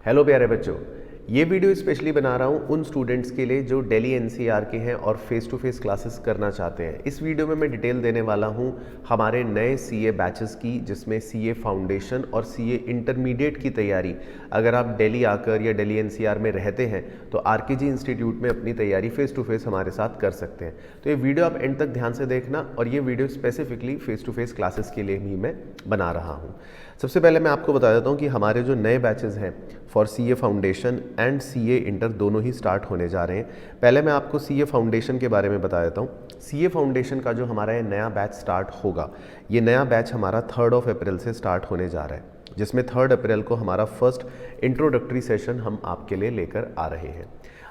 Hello प्यारे बच्चों, ये वीडियो स्पेशली बना रहा हूँ उन स्टूडेंट्स के लिए जो दिल्ली एनसीआर के हैं और फेस टू फेस क्लासेस करना चाहते हैं। इस वीडियो में मैं डिटेल देने वाला हूँ हमारे नए सीए बैचेस की, जिसमें सीए फाउंडेशन और सीए इंटरमीडिएट की तैयारी अगर आप दिल्ली आकर या दिल्ली एनसीआर में रहते हैं तो आरकेजी इंस्टीट्यूट में अपनी तैयारी फेस टू फेस हमारे साथ कर सकते हैं। तो ये वीडियो आप एंड तक ध्यान से देखना, और ये video specifically face to face classes के लिए भी मैं बना रहा हूँ। सबसे पहले मैं आपको बता देता हूँ कि हमारे जो नए बैचेस हैं for CA foundation and CA inter दोनों ही स्टार्ट होने जा रहे हैं। पहले मैं आपको सीए फाउंडेशन के बारे में बता देता हूँ। सीए फाउंडेशन का जो हमारा ये नया बैच स्टार्ट होगा, ये नया बैच हमारा 3 अप्रैल से स्टार्ट होने जा रहा है, जिसमें 3 अप्रैल को हमारा फर्स्ट इंट्रोडक्टरी सेशन हम आपके लिए लेकर आ रहे हैं।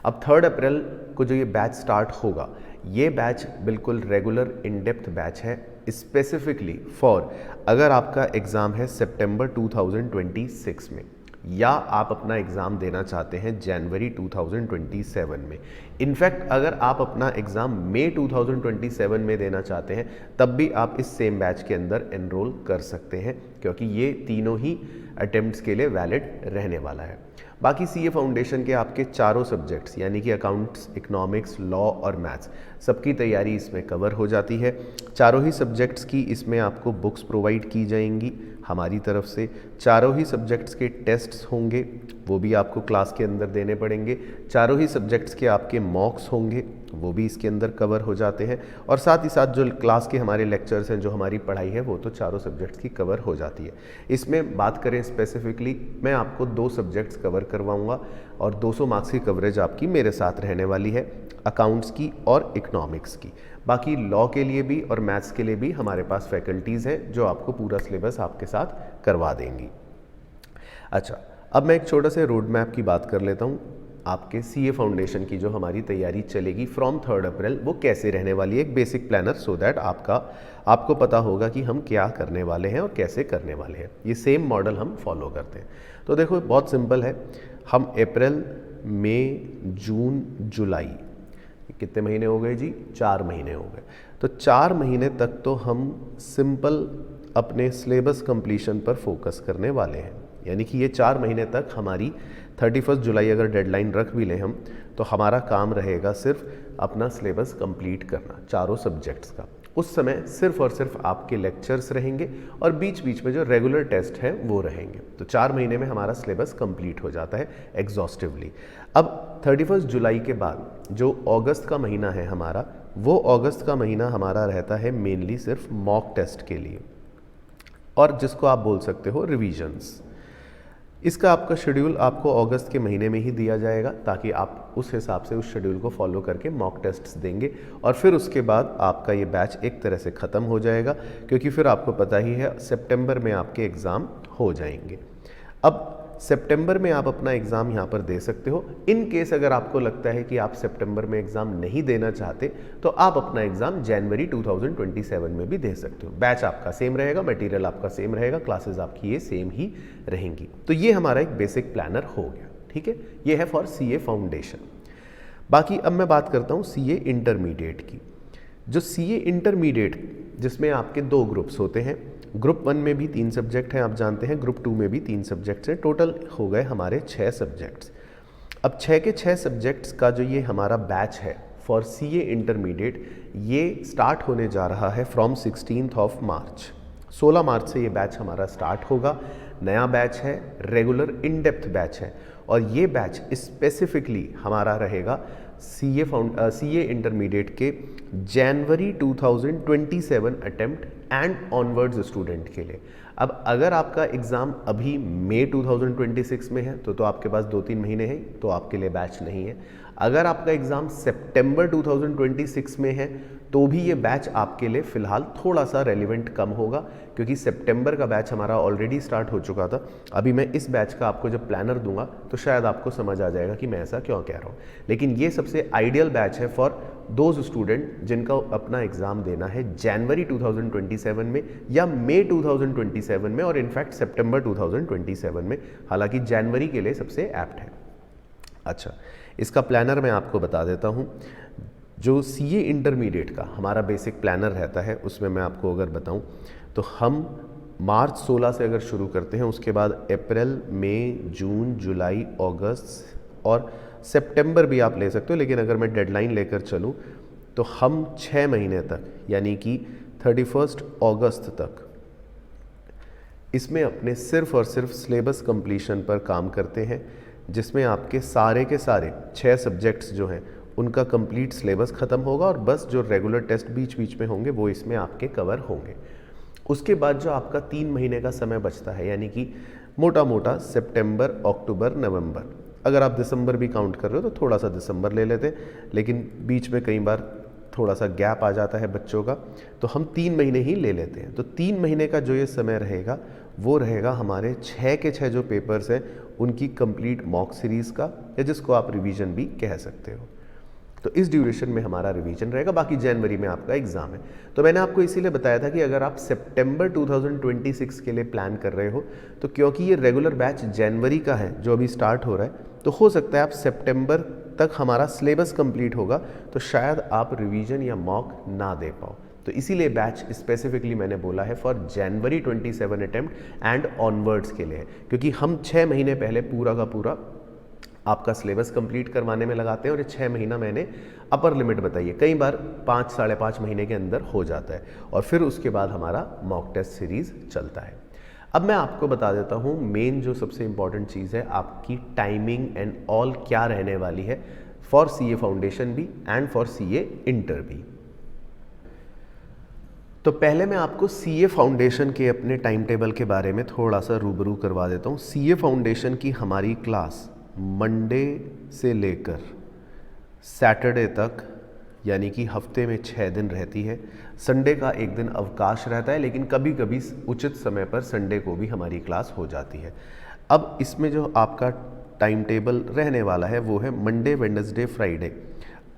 अब 3 अप्रैल को जो ये बैच स्टार्ट होगा, ये बैच बिल्कुल रेगुलर इन डेप्थ बैच है, स्पेसिफिकली फॉर अगर आपका एग्ज़ाम है सितंबर 2026 में, या आप अपना एग्ज़ाम देना चाहते हैं जनवरी 2027 में। इनफैक्ट अगर आप अपना एग्ज़ाम मई 2027 में देना चाहते हैं तब भी आप इस सेम बैच के अंदर एनरोल कर सकते हैं, क्योंकि ये तीनों ही अटेम्प्ट्स के लिए वैलिड रहने वाला है। बाकी सीए फाउंडेशन के आपके चारों सब्जेक्ट्स यानी कि अकाउंट्स, इकोनॉमिक्स, लॉ और मैथ्स सबकी तैयारी इसमें कवर हो जाती है। चारों ही सब्जेक्ट्स की इसमें आपको बुक्स प्रोवाइड की जाएंगी हमारी तरफ से। चारों ही सब्जेक्ट्स के टेस्ट्स होंगे, वो भी आपको क्लास के अंदर देने पड़ेंगे। चारों ही सब्जेक्ट्स के आपके मॉक्स होंगे, वो भी इसके अंदर कवर हो जाते हैं। और साथ ही साथ जो क्लास के हमारे लेक्चर्स हैं, जो हमारी पढ़ाई है, वो तो चारों सब्जेक्ट्स की कवर हो जाती है। इसमें बात करें स्पेसिफिकली, मैं आपको 2 सब्जेक्ट्स कवर करवाऊंगा और 200 मार्क्स की कवरेज आपकी मेरे साथ रहने वाली है, अकाउंट्स की और इकोनॉमिक्स की। बाकी लॉ के लिए भी और मैथ्स के लिए भी हमारे पास फैकल्टीज़ हैं जो आपको पूरा सिलेबस आपके साथ करवा देंगी। अच्छा, अब मैं एक छोटा सा रोड मैप की बात कर लेता हूँ। आपके सीए फाउंडेशन की जो हमारी तैयारी चलेगी फ्रॉम 3 अप्रैल, वो कैसे रहने वाली है, एक बेसिक प्लानर, सो दैट आपको पता होगा कि हम क्या करने वाले हैं और कैसे करने वाले हैं। ये सेम मॉडल हम फॉलो करते हैं। तो देखो बहुत सिंपल है, हम अप्रैल, मई, जून, जुलाई, कितने महीने हो गए जी? 4 महीने हो गए। तो 4 महीने तक तो हम सिंपल अपने सिलेबस कंप्लीशन पर फोकस करने वाले हैं। यानी कि ये 4 महीने तक हमारी 31 जुलाई अगर डेडलाइन रख भी लें हम, तो हमारा काम रहेगा सिर्फ अपना सिलेबस कंप्लीट करना चारों सब्जेक्ट्स का। उस समय सिर्फ और सिर्फ आपके लेक्चर्स रहेंगे और बीच बीच में जो रेगुलर टेस्ट हैं वो रहेंगे। तो 4 महीने में हमारा सिलेबस कंप्लीट हो जाता है एग्जॉस्टिवली। अब 31 जुलाई के बाद जो अगस्त का महीना है हमारा, वो अगस्त का महीना हमारा रहता है मेनली सिर्फ मॉक टेस्ट के लिए, और जिसको आप बोल सकते हो रिविजन्स। इसका आपका शेड्यूल आपको अगस्त के महीने में ही दिया जाएगा, ताकि आप उस हिसाब से उस शेड्यूल को फॉलो करके मॉक टेस्ट्स देंगे, और फिर उसके बाद आपका ये बैच एक तरह से ख़त्म हो जाएगा, क्योंकि फिर आपको पता ही है सितंबर में आपके एग्ज़ाम हो जाएंगे। अब सितंबर में आप अपना एग्ज़ाम यहाँ पर दे सकते हो। इन केस अगर आपको लगता है कि आप सितंबर में एग्ज़ाम नहीं देना चाहते, तो आप अपना एग्ज़ाम जनवरी 2027 में भी दे सकते हो। बैच आपका सेम रहेगा, मटेरियल आपका सेम रहेगा, क्लासेस आपकी ये सेम ही रहेंगी। तो ये हमारा एक बेसिक प्लानर हो गया, ठीक है। ये है फॉर सीए फाउंडेशन। बाकी अब मैं बात करता हूँ सीए इंटरमीडिएट की। जो सीए इंटरमीडिएट, जिसमें आपके 2 ग्रुप्स होते हैं। ग्रुप 1 में भी 3 सब्जेक्ट हैं, आप जानते हैं। ग्रुप 2 में भी 3 सब्जेक्ट्स हैं। टोटल हो गए हमारे 6 सब्जेक्ट्स। अब 6 के 6 सब्जेक्ट्स का जो ये हमारा बैच है फॉर सीए इंटरमीडिएट, ये स्टार्ट होने जा रहा है फ्रॉम 16 मार्च। 16 मार्च से ये बैच हमारा स्टार्ट होगा। नया बैच है, रेगुलर इन डेप्थ बैच है, और ये बैच स्पेसिफिकली हमारा रहेगा सीए इंटरमीडिएट के जनवरी 2027 अटेम्प्ट एंड ऑनवर्ड्स स्टूडेंट के लिए। अब अगर आपका एग्ज़ाम अभी मई 2026 में है तो आपके पास 2-3 महीने हैं, तो आपके लिए बैच नहीं है। अगर आपका एग्ज़ाम सितंबर 2026 में है तो भी ये बैच आपके लिए फ़िलहाल थोड़ा सा रेलिवेंट कम होगा, क्योंकि सितंबर का बैच हमारा ऑलरेडी स्टार्ट हो चुका था। अभी मैं इस बैच का आपको जब प्लानर दूंगा तो शायद आपको समझ आ जाएगा कि मैं ऐसा क्यों कह रहा हूँ। लेकिन ये सबसे आइडियल बैच है फॉर दोज स्टूडेंट जिनका अपना एग्ज़ाम देना है जनवरी 2027 में या मई 2027 में, और इनफैक्ट सितंबर 2027 में। हालांकि जनवरी के लिए सबसे एप्ट है। अच्छा, इसका प्लानर मैं आपको बता देता हूँ। जो सीए इंटरमीडिएट का हमारा बेसिक प्लानर रहता है, उसमें मैं आपको अगर बताऊं तो हम मार्च 16 से अगर शुरू करते हैं, उसके बाद अप्रैल, मई, जून, जुलाई, अगस्त और सितंबर भी आप ले सकते हो, लेकिन अगर मैं डेडलाइन लेकर चलूँ तो हम 6 महीने तक यानी कि 31 अगस्त तक इसमें अपने सिर्फ और सिर्फ सिलेबस कंप्लीशन पर काम करते हैं, जिसमें आपके सारे के सारे 6 सब्जेक्ट्स जो हैं उनका कंप्लीट सिलेबस ख़त्म होगा और बस जो रेगुलर टेस्ट बीच बीच में होंगे वो इसमें आपके कवर होंगे। उसके बाद जो आपका 3 महीने का समय बचता है, यानी कि मोटा मोटा सितंबर, अक्टूबर, नवंबर, अगर आप दिसंबर भी काउंट कर रहे हो तो थोड़ा सा दिसंबर ले लेते हैं, लेकिन बीच में कई बार थोड़ा सा गैप आ जाता है बच्चों का, तो हम 3 महीने ही ले लेते हैं। तो 3 महीने का जो ये समय रहेगा वो रहेगा हमारे 6 के 6 जो पेपर्स हैं उनकी कंप्लीट मॉक सीरीज़ का, या जिसको आप रिवीजन भी कह सकते हो। तो इस ड्यूरेशन में हमारा रिवीजन रहेगा, बाकी जनवरी में आपका एग्जाम है। तो मैंने आपको इसीलिए बताया था कि अगर आप सितंबर 2026 के लिए प्लान कर रहे हो, तो क्योंकि ये रेगुलर बैच जनवरी का है जो अभी स्टार्ट हो रहा है, तो हो सकता है आप सितंबर तक हमारा सिलेबस कंप्लीट होगा तो शायद आप रिवीजन या मॉक ना दे पाओ। तो इसीलिए बैच स्पेसिफिकली मैंने बोला है for January 27 attempt and onwards के लिए, क्योंकि हम 6 महीने पहले पूरा का पूरा आपका सिलेबस कंप्लीट करवाने में लगाते हैं, और ये 6 महीना मैंने अपर लिमिट बताई है, कई बार 5 साढ़े 5 महीने के अंदर हो जाता है, और फिर उसके बाद हमारा मॉक टेस्ट सीरीज़ चलता है। अब मैं आपको बता देता हूँ मेन जो सबसे इम्पॉर्टेंट चीज़ है, आपकी टाइमिंग एंड ऑल क्या रहने वाली है फॉर सीए फाउंडेशन भी एंड फॉर सीए इंटर भी। तो पहले मैं आपको सीए फाउंडेशन के अपने टाइम टेबल के बारे में थोड़ा सा रूबरू करवा देता हूँ। सीए फाउंडेशन की हमारी क्लास मंडे से लेकर सैटरडे तक, यानी कि हफ्ते में 6 दिन रहती है। संडे का एक दिन अवकाश रहता है, लेकिन कभी कभी उचित समय पर संडे को भी हमारी क्लास हो जाती है। अब इसमें जो आपका टाइम टेबल रहने वाला है वो है मंडे, वेडनेसडे, फ्राइडे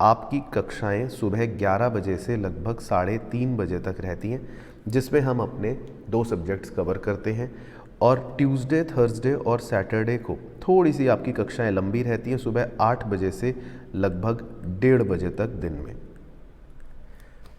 आपकी कक्षाएं सुबह 11 बजे से लगभग 3:30 बजे तक रहती हैं, जिसमें हम अपने 2 सब्जेक्ट्स कवर करते हैं। और ट्यूसडे, थर्सडे और सैटरडे को थोड़ी सी आपकी कक्षाएं लंबी रहती हैं, सुबह 8 बजे से लगभग 1:30 बजे तक दिन में,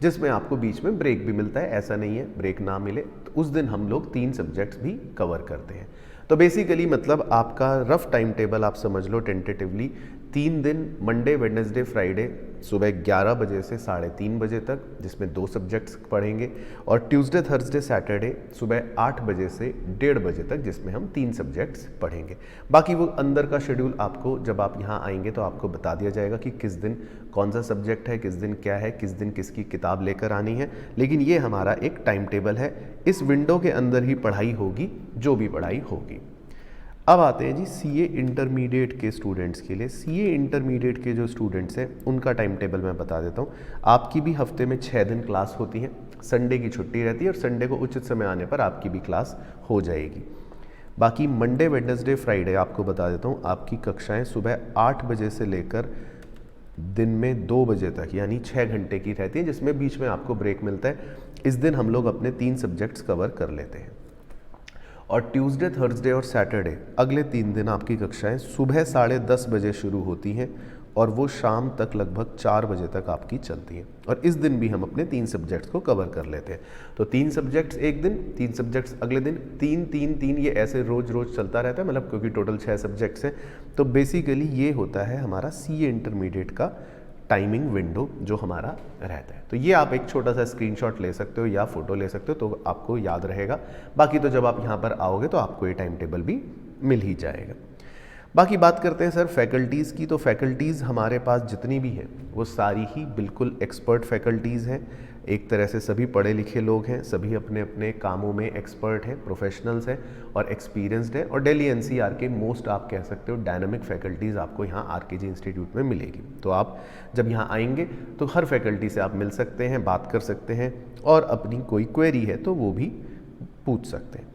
जिसमें आपको बीच में ब्रेक भी मिलता है। ऐसा नहीं है ब्रेक ना मिले, तो उस दिन हम लोग 3 सब्जेक्ट्स भी कवर करते हैं। तो बेसिकली मतलब आपका रफ टाइम टेबल आप समझ लो टेंटेटिवली 3 दिन मंडे, वेडनेसडे, फ्राइडे सुबह 11 बजे से 3:30 बजे तक, जिसमें 2 सब्जेक्ट्स पढ़ेंगे, और ट्यूसडे, थर्सडे, सैटरडे सुबह 8 बजे से 1:30 बजे तक, जिसमें हम 3 सब्जेक्ट्स पढ़ेंगे। बाकी वो अंदर का शेड्यूल आपको जब आप यहाँ आएंगे तो आपको बता दिया जाएगा कि किस दिन कौन सा सब्जेक्ट है, किस दिन क्या है, किस दिन किसकी किताब लेकर आनी है, लेकिन ये हमारा एक टाइम टेबल है। इस विंडो के अंदर ही पढ़ाई होगी, जो भी पढ़ाई होगी। अब आते हैं जी सीए इंटरमीडिएट के स्टूडेंट्स के लिए। सीए इंटरमीडिएट के जो स्टूडेंट्स हैं उनका टाइम टेबल मैं बता देता हूँ। आपकी भी हफ्ते में 6 दिन क्लास होती है, संडे की छुट्टी रहती है, और संडे को उचित समय आने पर आपकी भी क्लास हो जाएगी। बाकी मंडे, वेडनेसडे, फ्राइडे आपको बता देता हूँ, आपकी कक्षाएँ सुबह 8 बजे से लेकर दिन में 2 बजे तक, यानी 6 घंटे की रहती है, जिसमें बीच में आपको ब्रेक मिलता है। इस दिन हम लोग अपने 3 सब्जेक्ट्स कवर कर लेते हैं। और ट्यूसडे, थर्सडे और सैटरडे अगले 3 दिन आपकी कक्षाएं सुबह 10:30 बजे शुरू होती हैं और वो शाम तक लगभग 4 बजे तक आपकी चलती हैं, और इस दिन भी हम अपने 3 सब्जेक्ट्स को कवर कर लेते हैं। तो 3 सब्जेक्ट्स एक दिन, 3 सब्जेक्ट्स अगले दिन, 3-3-3 ये ऐसे रोज रोज चलता रहता है, मतलब क्योंकि टोटल 6 सब्जेक्ट्स हैं। तो बेसिकली ये होता है हमारा सीए इंटरमीडिएट का टाइमिंग विंडो जो हमारा रहता है। तो ये आप एक छोटा सा स्क्रीनशॉट ले सकते हो या फोटो ले सकते हो, तो आपको याद रहेगा। बाकी तो जब आप यहाँ पर आओगे तो आपको ये टाइम टेबल भी मिल ही जाएगा। बाकी बात करते हैं सर फैकल्टीज़ की। तो फैकल्टीज़ हमारे पास जितनी भी हैं वो सारी ही बिल्कुल एक्सपर्ट फैकल्टीज़ हैं। एक तरह से सभी पढ़े लिखे लोग हैं, सभी अपने अपने कामों में एक्सपर्ट हैं, प्रोफेशनल्स हैं और एक्सपीरियंसड हैं। और दिल्ली एनसीआर के मोस्ट आप कह सकते हो डायनामिक फैकल्टीज़ आपको यहाँ आरकेजी इंस्टीट्यूट में मिलेगी। तो आप जब यहाँ आएंगे तो हर फैकल्टी से आप मिल सकते हैं, बात कर सकते हैं, और अपनी कोई क्वेरी है तो वो भी पूछ सकते हैं।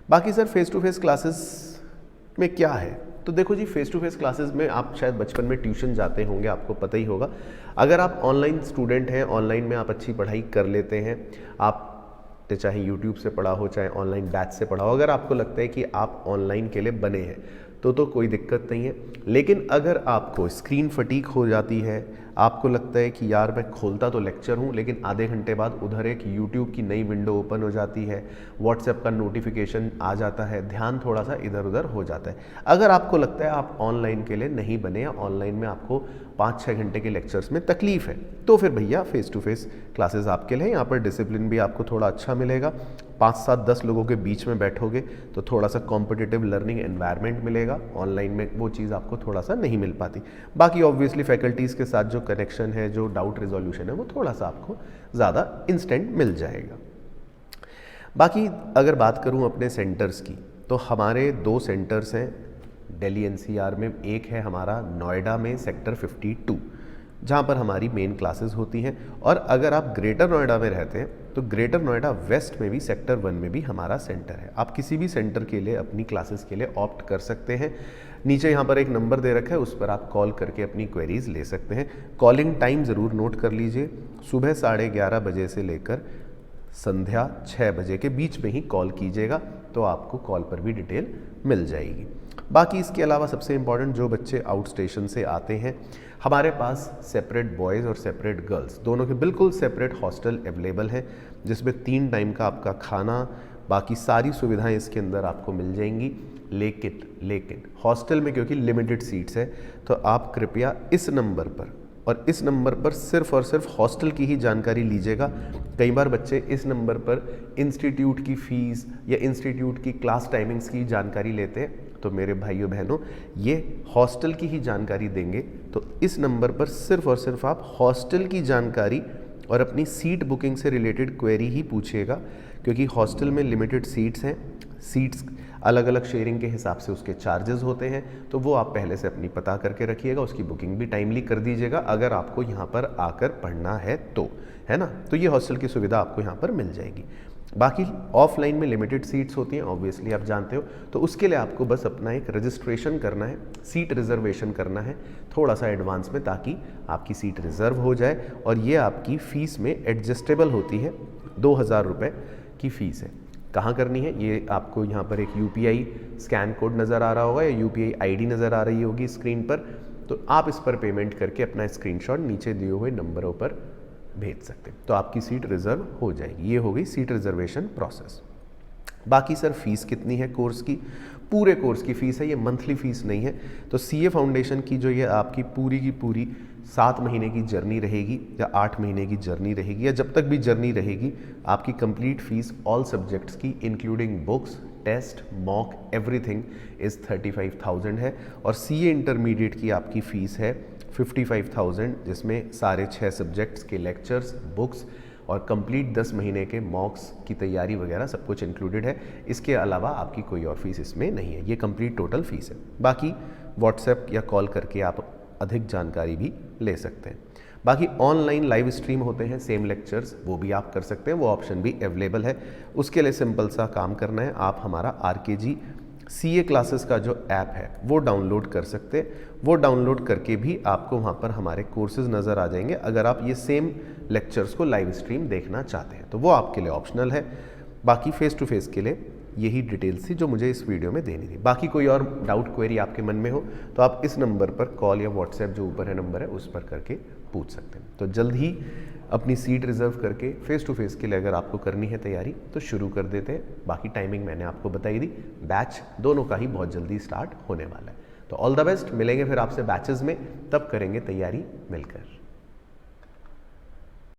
बाकी sir face to face classes में क्या है, तो देखो जी, फेस टू फेस क्लासेस में आप शायद बचपन में ट्यूशन जाते होंगे, आपको पता ही होगा। अगर आप ऑनलाइन स्टूडेंट हैं, ऑनलाइन में आप अच्छी पढ़ाई कर लेते हैं, आप चाहे यूट्यूब से पढ़ा हो चाहे ऑनलाइन बैच से पढ़ा हो, अगर आपको लगता है कि आप ऑनलाइन के लिए बने हैं, तो कोई दिक्कत नहीं है। लेकिन अगर आपको स्क्रीन फटीक हो जाती है, आपको लगता है कि यार मैं खोलता तो लेक्चर हूँ लेकिन आधे घंटे बाद उधर एक यूट्यूब की नई विंडो ओपन हो जाती है, व्हाट्सएप का नोटिफिकेशन आ जाता है, ध्यान थोड़ा सा इधर उधर हो जाता है। अगर आपको लगता है आप ऑनलाइन के लिए नहीं बने या ऑनलाइन में आपको 5-6 घंटे के लेक्चर्स में तकलीफ है, तो फिर भैया फेस टू फेस क्लासेस आपके लिए। यहाँ पर डिसिप्लिन भी आपको थोड़ा अच्छा मिलेगा, 5-7-10 लोगों के बीच में बैठोगे तो थोड़ा सा कॉम्पिटिटिव लर्निंग एनवायरनमेंट मिलेगा। ऑनलाइन में वो चीज़ आपको थोड़ा सा नहीं मिल पाती। बाकी ऑब्वियसली फैकल्टीज़ के साथ जो कनेक्शन है, जो डाउट रिजोल्यूशन है, वो थोड़ा सा आपको ज़्यादा इंस्टेंट मिल जाएगा। बाकी अगर बात करूँ अपने सेंटर्स की, तो हमारे 2 सेंटर्स हैं दिल्ली एनसीआर में। एक है हमारा नोएडा में सेक्टर 52, जहाँ पर हमारी मेन क्लासेस होती हैं। और अगर आप ग्रेटर नोएडा में रहते हैं तो ग्रेटर नोएडा वेस्ट में भी सेक्टर 1 में भी हमारा सेंटर है। आप किसी भी सेंटर के लिए अपनी क्लासेस के लिए ऑप्ट कर सकते हैं। नीचे यहाँ पर एक नंबर दे रखा है, उस पर आप कॉल करके अपनी क्वेरीज ले सकते हैं। कॉलिंग टाइम ज़रूर नोट कर लीजिए, सुबह 11:30 बजे से लेकर संध्या 6 बजे के बीच में ही कॉल कीजिएगा, तो आपको कॉल पर भी डिटेल मिल जाएगी। बाकी इसके अलावा सबसे इम्पॉर्टेंट, जो बच्चे आउट स्टेशन से आते हैं, हमारे पास सेपरेट बॉयज़ और सेपरेट गर्ल्स दोनों के बिल्कुल सेपरेट हॉस्टल अवेलेबल है, जिसमें 3 टाइम का आपका खाना, बाकी सारी सुविधाएं इसके अंदर आपको मिल जाएंगी। लेकिन हॉस्टल में क्योंकि लिमिटेड सीट्स है, तो आप कृपया इस नंबर पर और इस नंबर पर सिर्फ और सिर्फ हॉस्टल की ही जानकारी लीजिएगा। कई बार बच्चे इस नंबर पर इंस्टीट्यूट की फ़ीस या इंस्टीट्यूट की क्लास टाइमिंग्स की जानकारी लेते हैं, तो मेरे भाइयों बहनों, ये हॉस्टल की ही जानकारी देंगे। तो इस नंबर पर सिर्फ और सिर्फ आप हॉस्टल की जानकारी और अपनी सीट बुकिंग से रिलेटेड क्वेरी ही पूछिएगा, क्योंकि हॉस्टल में लिमिटेड सीट्स हैं। सीट्स अलग अलग शेयरिंग के हिसाब से उसके चार्जेस होते हैं, तो वो आप पहले से अपनी पता करके रखिएगा, उसकी बुकिंग भी टाइमली कर दीजिएगा अगर आपको यहाँ पर आकर पढ़ना है तो, है ना। तो ये हॉस्टल की सुविधा आपको यहाँ पर मिल जाएगी। बाकी ऑफलाइन में लिमिटेड सीट्स होती हैं, ऑब्वियसली आप जानते हो, तो उसके लिए आपको बस अपना एक रजिस्ट्रेशन करना है, सीट रिजर्वेशन करना है थोड़ा सा एडवांस में, ताकि आपकी सीट रिजर्व हो जाए। और ये आपकी फ़ीस में एडजस्टेबल होती है, 2000 रुपये की फ़ीस है। कहाँ करनी है, ये आपको यहाँ पर एक यूपीआई स्कैन कोड नज़र आ रहा होगा या यूपीआई आईडी नज़र आ रही होगी स्क्रीन पर, तो आप इस पर पेमेंट करके अपना स्क्रीनशॉट नीचे दिए हुए नंबरों पर भेज सकते हैं, तो आपकी सीट रिज़र्व हो जाएगी। ये हो गई सीट रिजर्वेशन प्रोसेस। बाकी सर फीस कितनी है कोर्स की? पूरे कोर्स की फ़ीस है, ये मंथली फ़ीस नहीं है। तो सीए फाउंडेशन की जो ये आपकी पूरी की पूरी 7 महीने की जर्नी रहेगी या 8 महीने की जर्नी रहेगी या जब तक भी जर्नी रहेगी, आपकी कंप्लीट फ़ीस ऑल सब्जेक्ट्स की including books, test, mock, everything is 35,000 है। और सीए इंटरमीडिएट की आपकी फ़ीस है 55,000, जिसमें सारे 6 सब्जेक्ट्स के लेक्चर्स, बुक्स और कंप्लीट 10 महीने के मॉक्स की तैयारी वगैरह सब कुछ इंक्लूडेड है। इसके अलावा आपकी कोई और फीस इसमें नहीं है, ये कंप्लीट टोटल फीस है। बाकी व्हाट्सएप या कॉल करके आप अधिक जानकारी भी ले सकते हैं। बाकी ऑनलाइन लाइव स्ट्रीम होते हैं सेम लेक्चर्स, वो भी आप कर सकते हैं, वो ऑप्शन भी अवेलेबल है। उसके लिए सिंपल सा काम करना है, आप हमारा आरकेजी सीए क्लासेस का जो ऐप है वो डाउनलोड कर सकते हैं। वो डाउनलोड करके भी आपको वहाँ पर हमारे कोर्सेज नज़र आ जाएंगे। अगर आप ये सेम लेक्चर्स को लाइव स्ट्रीम देखना चाहते हैं तो वो आपके लिए ऑप्शनल है। बाकी फेस टू फेस के लिए यही डिटेल्स थी जो मुझे इस वीडियो में देनी थी। बाकी कोई और डाउट क्वेरी आपके मन में हो तो आप इस नंबर पर कॉल या व्हाट्सएप जो ऊपर है नंबर है उस पर करके पूछ सकते हैं। तो जल्द ही अपनी सीट रिजर्व करके फेस टू फेस के लिए अगर आपको करनी है तैयारी तो शुरू कर देते हैं। बाकी टाइमिंग मैंने आपको बताई दी, बैच दोनों का ही बहुत जल्दी स्टार्ट होने वाला है। तो ऑल द बेस्ट, मिलेंगे फिर आपसे बैचेस में, तब करेंगे तैयारी मिलकर।